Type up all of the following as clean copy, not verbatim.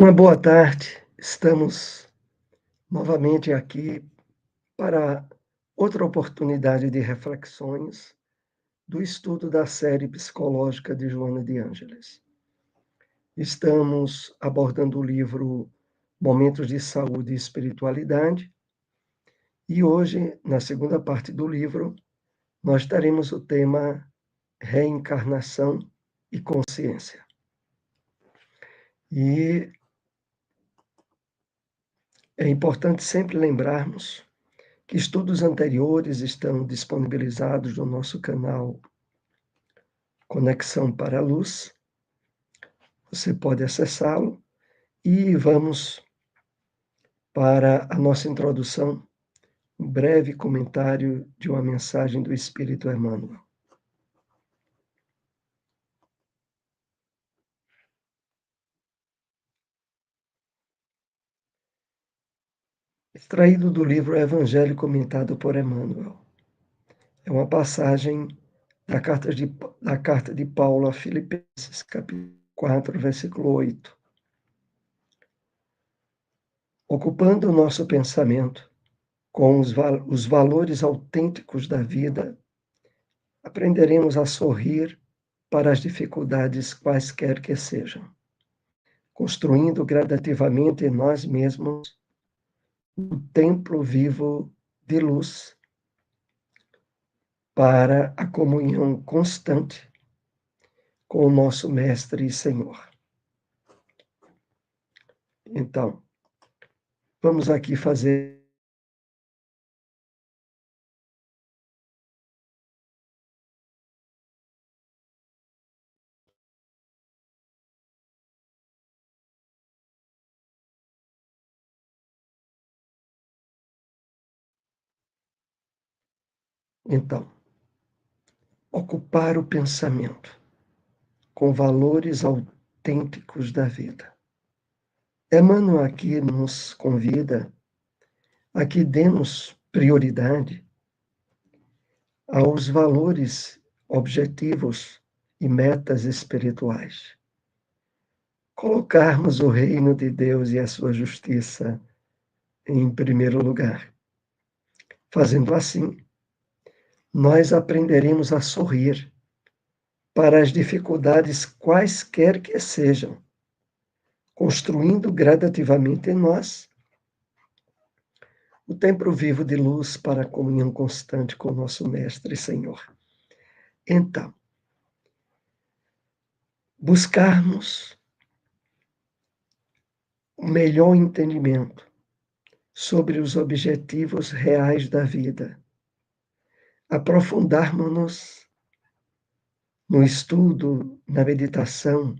Uma boa tarde, estamos novamente aqui para outra oportunidade de reflexões do estudo da série psicológica de Joana de Ângeles. Estamos abordando o livro Momentos de Saúde e Espiritualidade e hoje, na segunda parte do livro, nós teremos o tema Reencarnação e Consciência. E é importante sempre lembrarmos que estudos anteriores estão disponibilizados no nosso canal Conexão para a Luz. Você pode acessá-lo e vamos para a nossa introdução, um breve comentário de uma mensagem do Espírito Emmanuel. Extraído do livro Evangelho comentado por Emmanuel. É uma passagem da carta de Paulo a Filipenses, capítulo 4, versículo 8. Ocupando o nosso pensamento com os valores autênticos da vida, aprenderemos a sorrir para as dificuldades quaisquer que sejam, construindo gradativamente em nós mesmos um templo vivo de luz para a comunhão constante com o nosso Mestre e Senhor. Então, vamos aqui fazer ocupar o pensamento com valores autênticos da vida. Emmanuel aqui nos convida a que demos prioridade aos valores objetivos e metas espirituais. Colocarmos o reino de Deus e a sua justiça em primeiro lugar. Fazendo assim, nós aprenderemos a sorrir para as dificuldades quaisquer que sejam, construindo gradativamente em nós o templo vivo de luz para a comunhão constante com o nosso Mestre e Senhor. Então, buscarmos o melhor entendimento sobre os objetivos reais da vida, aprofundarmos-nos no estudo, na meditação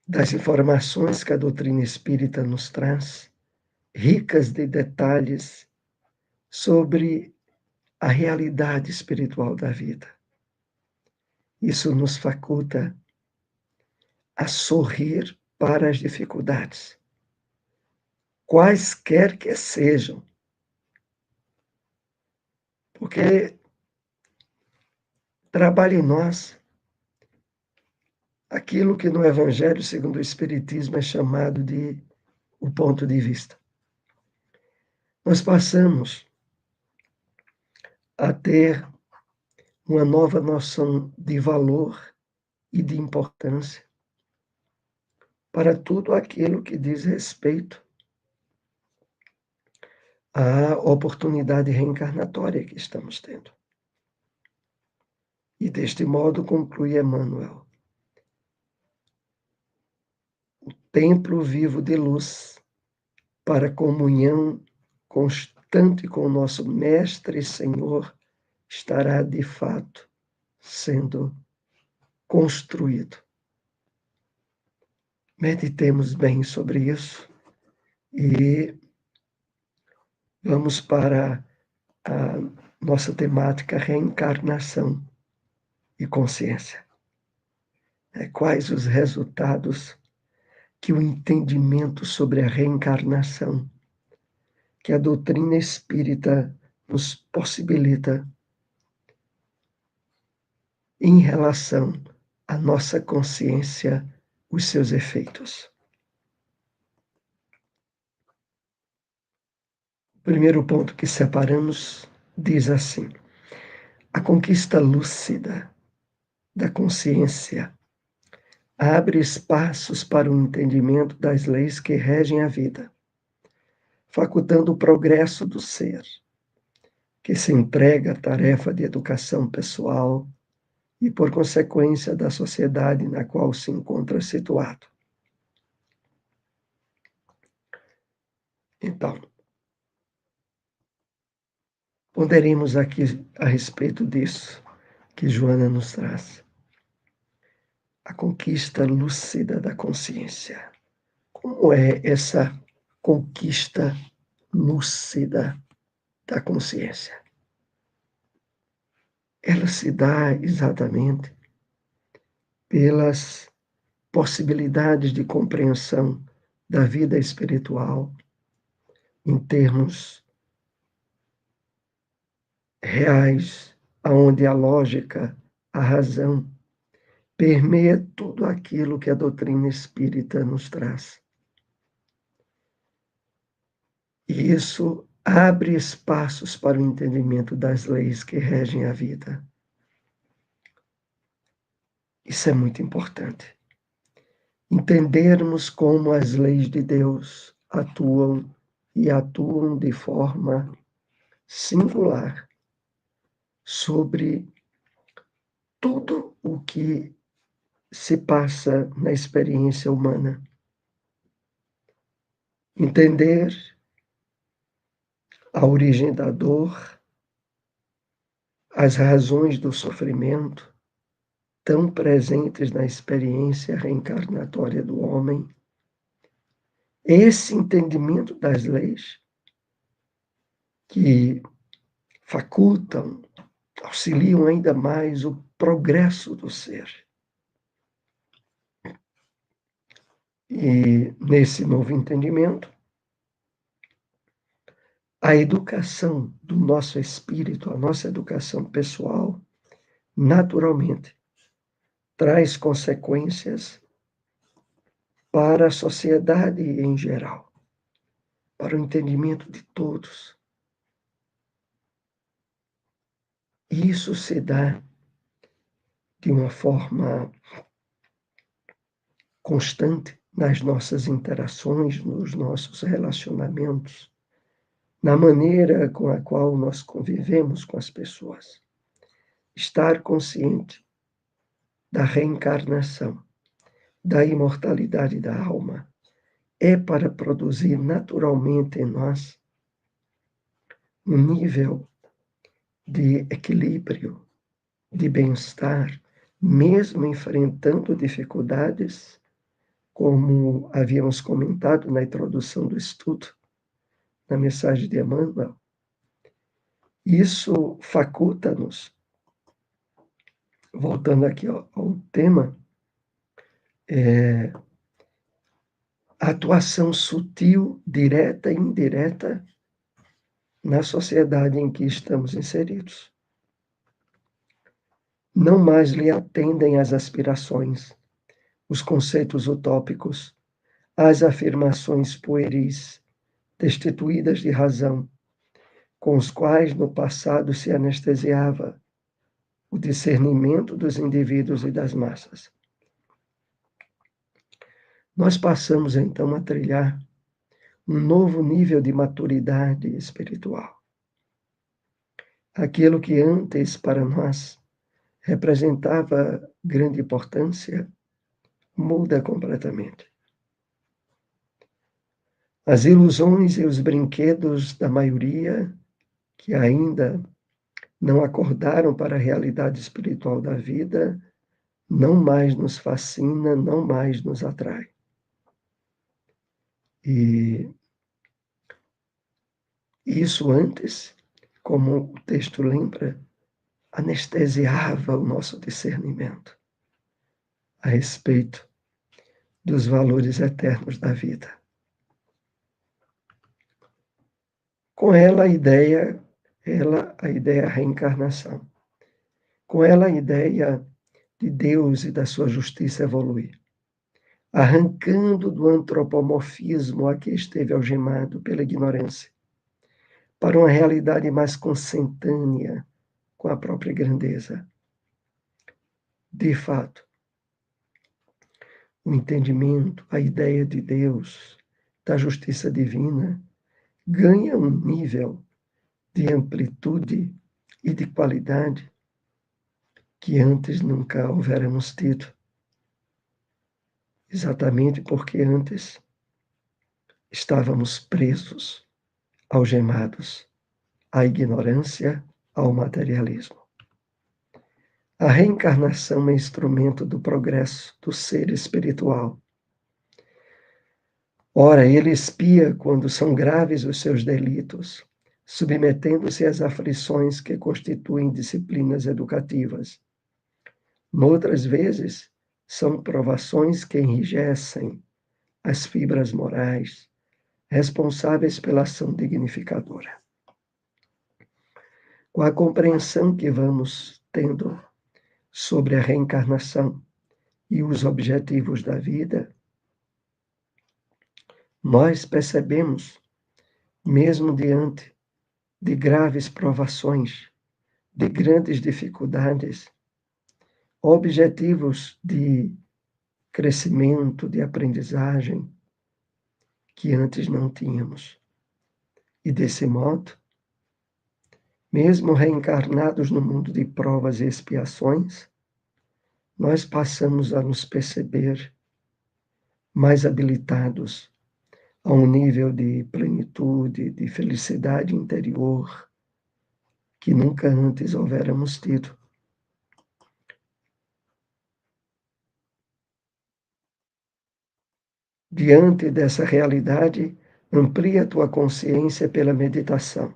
das informações que a doutrina espírita nos traz, ricas de detalhes sobre a realidade espiritual da vida. Isso nos faculta a sorrir para as dificuldades, quaisquer que sejam, porque trabalha em nós aquilo que no Evangelho segundo o Espiritismo é chamado de o ponto de vista. Nós passamos a ter uma nova noção de valor e de importância para tudo aquilo que diz respeito à oportunidade reencarnatória que estamos tendo. E deste modo conclui Emmanuel: o templo vivo de luz para a comunhão constante com o nosso Mestre e Senhor estará de fato sendo construído. Meditemos bem sobre isso e vamos para a nossa temática reencarnação e consciência. Quais os resultados que o entendimento sobre a reencarnação, que a doutrina espírita nos possibilita em relação à nossa consciência, os seus efeitos. O primeiro ponto que separamos diz assim: a conquista lúcida da consciência abre espaços para o entendimento das leis que regem a vida, facultando o progresso do ser, que se entrega à tarefa de educação pessoal e, por consequência, da sociedade na qual se encontra situado. Então, ponderemos aqui a respeito disso que Joana nos traz. A conquista lúcida da consciência. Como é essa conquista lúcida da consciência? Ela se dá exatamente pelas possibilidades de compreensão da vida espiritual em termos reais, aonde a lógica, a razão, permeia tudo aquilo que a doutrina espírita nos traz. E isso abre espaços para o entendimento das leis que regem a vida. Isso é muito importante. Entendermos como as leis de Deus atuam e atuam de forma singular sobre tudo o que se passa na experiência humana. Entender a origem da dor, as razões do sofrimento, tão presentes na experiência reencarnatória do homem. Esse entendimento das leis que facultam, auxiliam ainda mais o progresso do ser. E nesse novo entendimento, a educação do nosso espírito, a nossa educação pessoal, naturalmente, traz consequências para a sociedade em geral, para o entendimento de todos. E isso se dá de uma forma constante nas nossas interações, nos nossos relacionamentos, na maneira com a qual nós convivemos com as pessoas. Estar consciente da reencarnação, da imortalidade da alma, é para produzir naturalmente em nós um nível de equilíbrio, de bem-estar, mesmo enfrentando dificuldades, como havíamos comentado na introdução do estudo, na mensagem de Emmanuel. Isso faculta-nos, voltando aqui ao tema, a atuação sutil, direta e indireta na sociedade em que estamos inseridos. Não mais lhe atendem às aspirações, os conceitos utópicos, as afirmações pueris, destituídas de razão, com os quais no passado se anestesiava o discernimento dos indivíduos e das massas. Nós passamos então a trilhar um novo nível de maturidade espiritual. Aquilo que antes para nós representava grande importância, muda completamente. As ilusões e os brinquedos da maioria, que ainda não acordaram para a realidade espiritual da vida, não mais nos fascina, não mais nos atrai. E isso antes, como o texto lembra, anestesiava o nosso discernimento a respeito dos valores eternos da vida. Com ela a ideia reencarnação. Com ela a ideia de Deus e da sua justiça evoluir, arrancando do antropomorfismo a que esteve algemado pela ignorância, para uma realidade mais consentânea com a própria grandeza. De fato, o entendimento, a ideia de Deus, da justiça divina, ganha um nível de amplitude e de qualidade que antes nunca houvéramos tido. Exatamente porque antes estávamos presos, algemados à ignorância, ao materialismo. A reencarnação é instrumento do progresso do ser espiritual. Ora, ele expia quando são graves os seus delitos, submetendo-se às aflições que constituem disciplinas educativas. Noutras vezes, são provações que enrijecem as fibras morais, responsáveis pela ação dignificadora. Com a compreensão que vamos tendo sobre a reencarnação e os objetivos da vida, nós percebemos, mesmo diante de graves provações, de grandes dificuldades, objetivos de crescimento, de aprendizagem, que antes não tínhamos. E desse modo, mesmo reencarnados no mundo de provas e expiações, nós passamos a nos perceber mais habilitados a um nível de plenitude, de felicidade interior que nunca antes houvéramos tido. Diante dessa realidade, amplia tua consciência pela meditação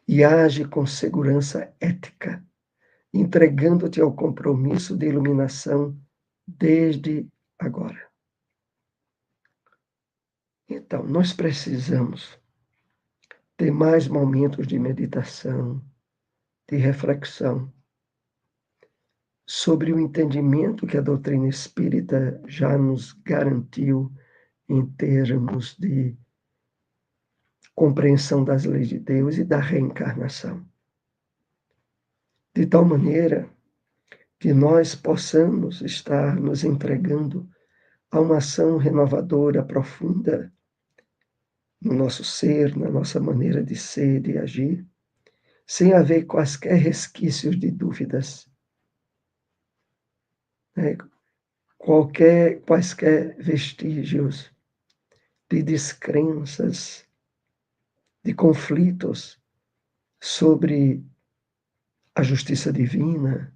e age com segurança ética, entregando-te ao compromisso de iluminação desde agora. Então, nós precisamos ter mais momentos de meditação, de reflexão sobre o entendimento que a doutrina espírita já nos garantiu em termos de compreensão das leis de Deus e da reencarnação. De tal maneira que nós possamos estar nos entregando a uma ação renovadora profunda no nosso ser, na nossa maneira de ser, de agir, sem haver quaisquer resquícios de dúvidas, né? Quaisquer vestígios de descrenças, de conflitos sobre a justiça divina,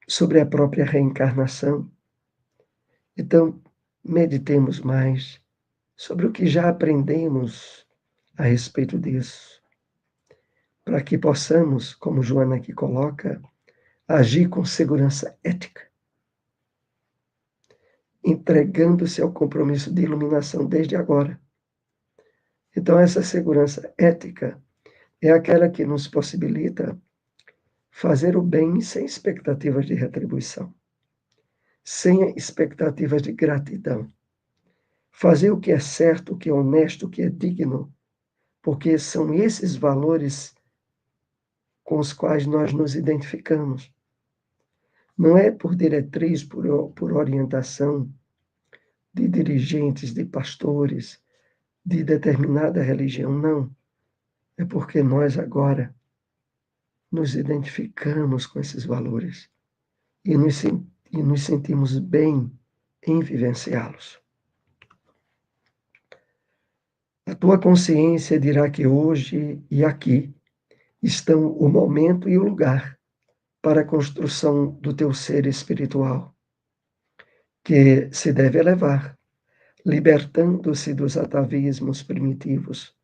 sobre a própria reencarnação. Então, meditemos mais sobre o que já aprendemos a respeito disso, para que possamos, como Joana aqui coloca, agir com segurança ética, entregando-se ao compromisso de iluminação desde agora. Então, essa segurança ética é aquela que nos possibilita fazer o bem sem expectativas de retribuição, sem expectativas de gratidão. Fazer o que é certo, o que é honesto, o que é digno, porque são esses valores com os quais nós nos identificamos. Não é por diretriz, por orientação de dirigentes, de pastores, de determinada religião, não. É porque nós agora nos identificamos com esses valores e nos sentimos bem em vivenciá-los. A tua consciência dirá que hoje e aqui estão o momento e o lugar para a construção do teu ser espiritual, que se deve elevar, libertando-se dos atavismos primitivos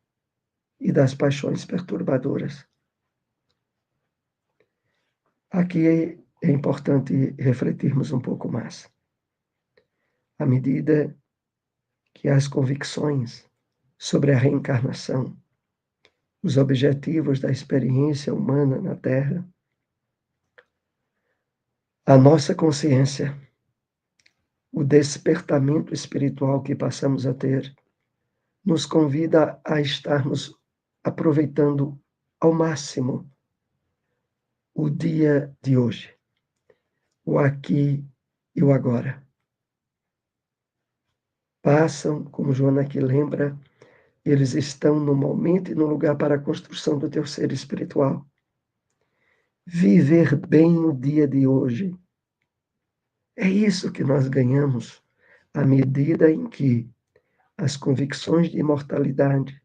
e das paixões perturbadoras. Aqui é importante refletirmos um pouco mais. À medida que as convicções sobre a reencarnação, os objetivos da experiência humana na Terra, a nossa consciência, o despertamento espiritual que passamos a ter, nos convida a estarmos aproveitando ao máximo o dia de hoje, o aqui e o agora. Passam, como Joana aqui lembra, eles estão no momento e no lugar para a construção do teu ser espiritual. Viver bem o dia de hoje. É isso que nós ganhamos à medida em que as convicções de imortalidade,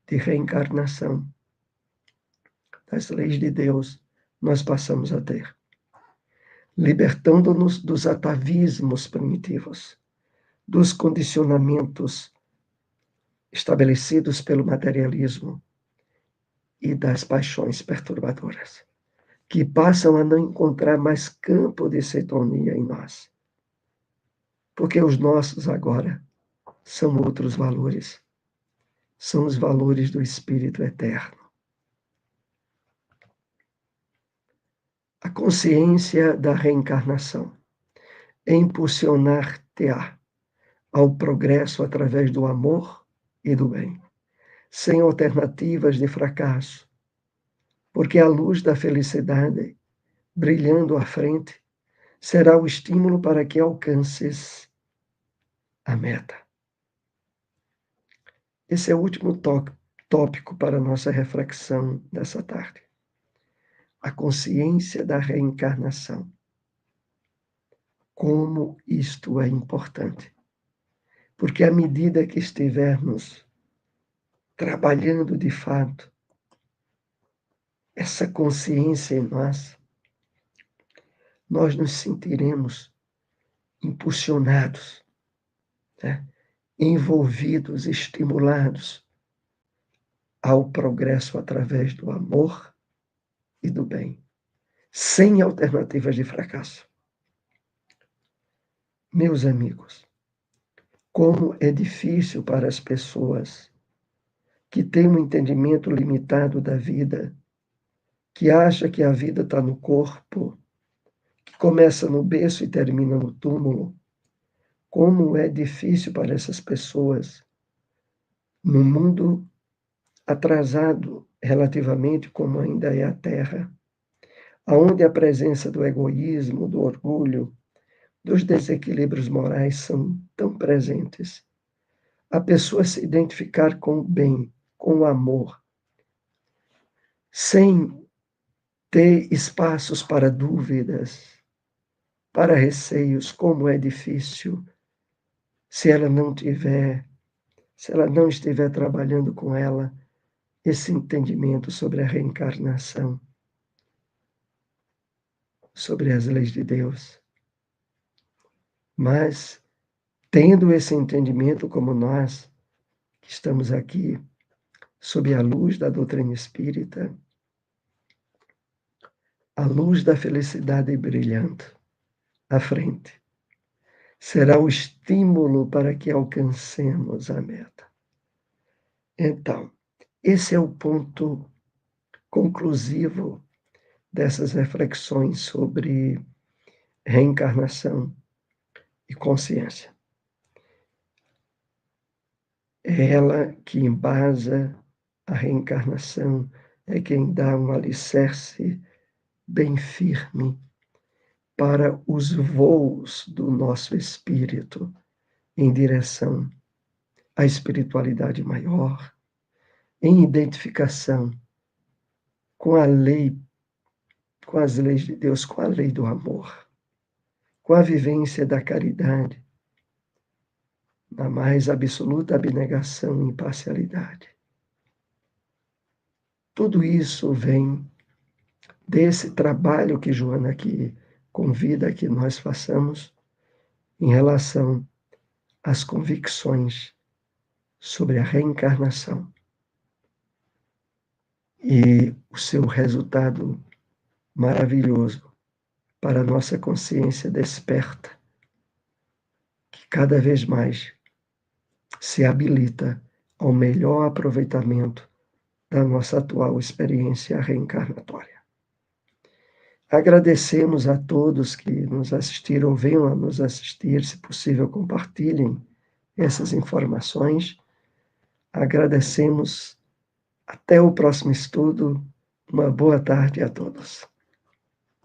de reencarnação, das leis de Deus, nós passamos a ter. Libertando-nos dos atavismos primitivos, dos condicionamentos estabelecidos pelo materialismo e das paixões perturbadoras, que passam a não encontrar mais campo de sintonia em nós. Porque os nossos agora são outros valores, são os valores do Espírito eterno. A consciência da reencarnação é impulsionar-te-á ao progresso através do amor e do bem, sem alternativas de fracasso, porque a luz da felicidade, brilhando à frente, será o estímulo para que alcances a meta. Esse é o último tópico para a nossa reflexão dessa tarde. A consciência da reencarnação. Como isto é importante. Porque à medida que estivermos trabalhando de fato essa consciência em nós, nós nos sentiremos impulsionados, né? Envolvidos, estimulados ao progresso através do amor e do bem, sem alternativas de fracasso. Meus amigos, como é difícil para as pessoas que têm um entendimento limitado da vida, que acha que a vida está no corpo, que começa no berço e termina no túmulo, como é difícil para essas pessoas, no mundo atrasado relativamente como ainda é a Terra, aonde a presença do egoísmo, do orgulho, dos desequilíbrios morais são tão presentes, a pessoa se identificar com o bem, com o amor, sem ter espaços para dúvidas, para receios, como é difícil se ela não estiver trabalhando com ela esse entendimento sobre a reencarnação, sobre as leis de Deus. Mas, tendo esse entendimento como nós, que estamos aqui, sob a luz da doutrina espírita, a luz da felicidade brilhando à frente, será o estímulo para que alcancemos a meta. Então, esse é o ponto conclusivo dessas reflexões sobre reencarnação e consciência. É ela que embasa a reencarnação, é quem dá um alicerce bem firme para os voos do nosso espírito em direção à espiritualidade maior, em identificação com a lei, com as leis de Deus, com a lei do amor, com a vivência da caridade, na mais absoluta abnegação e imparcialidade. Tudo isso vem desse trabalho que Joana aqui convida que nós façamos em relação às convicções sobre a reencarnação e o seu resultado maravilhoso para a nossa consciência desperta, que cada vez mais se habilita ao melhor aproveitamento da nossa atual experiência reencarnatória. Agradecemos a todos que nos assistiram ou venham a nos assistir, se possível, compartilhem essas informações. Agradecemos Até o próximo estudo. Uma boa tarde a todos.